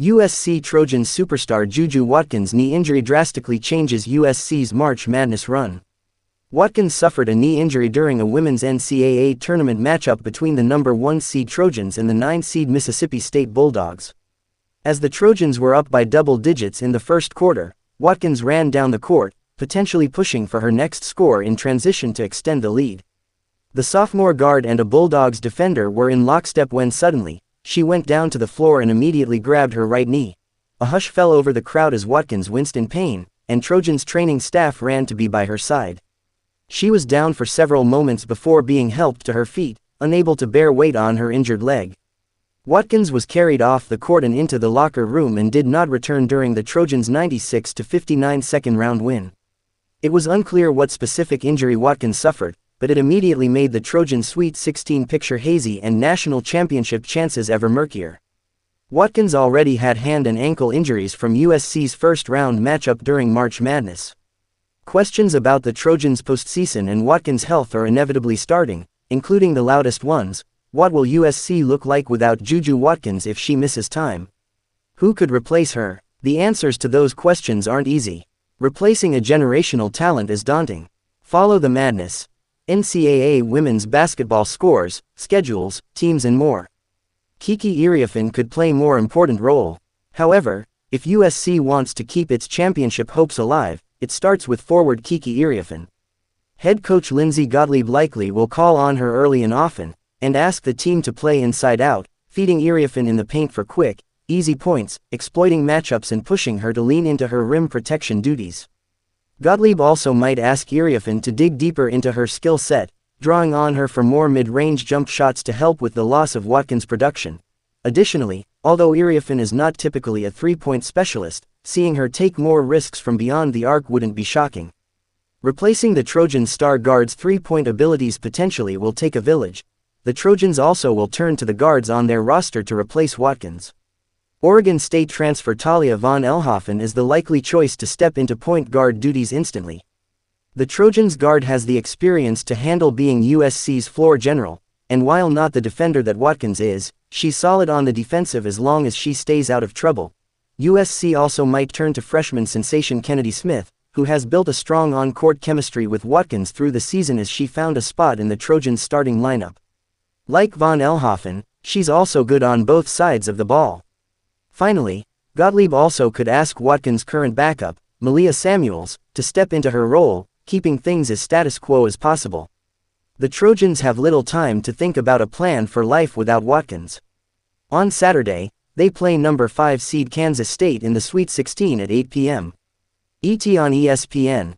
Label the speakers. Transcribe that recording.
Speaker 1: USC Trojans superstar JuJu Watkins' knee injury drastically changes USC's March Madness run. Watkins suffered a knee injury during a women's NCAA tournament matchup between the number 1 seed Trojans and the 9 seed Mississippi State Bulldogs. As the Trojans were up by double digits in the first quarter, Watkins ran down the court, potentially pushing for her next score in transition to extend the lead. The sophomore guard and a Bulldogs defender were in lockstep when suddenly, she went down to the floor and immediately grabbed her right knee. A hush fell over the crowd as Watkins winced in pain, and Trojans training staff ran to be by her side. She was down for several moments before being helped to her feet, unable to bear weight on her injured leg. Watkins was carried off the court and into the locker room and did not return during the Trojans' 96-59 second-round win. It was unclear what specific injury Watkins suffered, but it immediately made the Trojans' Sweet 16 picture hazy and national championship chances ever murkier. Watkins already had hand and ankle injuries from USC's first-round matchup during March Madness. Questions about the Trojans' postseason and Watkins' health are inevitably starting, including the loudest ones: what will USC look like without JuJu Watkins if she misses time? Who could replace her? The answers to those questions aren't easy. Replacing a generational talent is daunting. Follow the madness. NCAA women's basketball scores, schedules, teams and more. Kiki Iriafen could play more important role. However, if USC wants to keep its championship hopes alive, it starts with forward Kiki Iriafen. Head coach Lindsey Gottlieb likely will call on her early and often, and ask the team to play inside out, feeding Iriafen in the paint for quick, easy points, exploiting matchups and pushing her to lean into her rim protection duties. Gottlieb also might ask Iriafen to dig deeper into her skill set, drawing on her for more mid-range jump shots to help with the loss of Watkins' production. Additionally, although Iriafen is not typically a three-point specialist, seeing her take more risks from beyond the arc wouldn't be shocking. Replacing the Trojans' star guard's three-point abilities potentially will take a village. The Trojans also will turn to the guards on their roster to replace Watkins. Oregon State transfer Talia von Elhoffen is the likely choice to step into point guard duties instantly. The Trojans guard has the experience to handle being USC's floor general, and while not the defender that Watkins is, she's solid on the defensive as long as she stays out of trouble. USC also might turn to freshman sensation Kennedy Smith, who has built a strong on-court chemistry with Watkins through the season as she found a spot in the Trojans' starting lineup. Like von Elhoffen, she's also good on both sides of the ball. Finally, Gottlieb also could ask Watkins' current backup, Malia Samuels, to step into her role, keeping things as status quo as possible. The Trojans have little time to think about a plan for life without Watkins. On Saturday, they play number 5 seed Kansas State in the Sweet 16 at 8 p.m. ET on ESPN.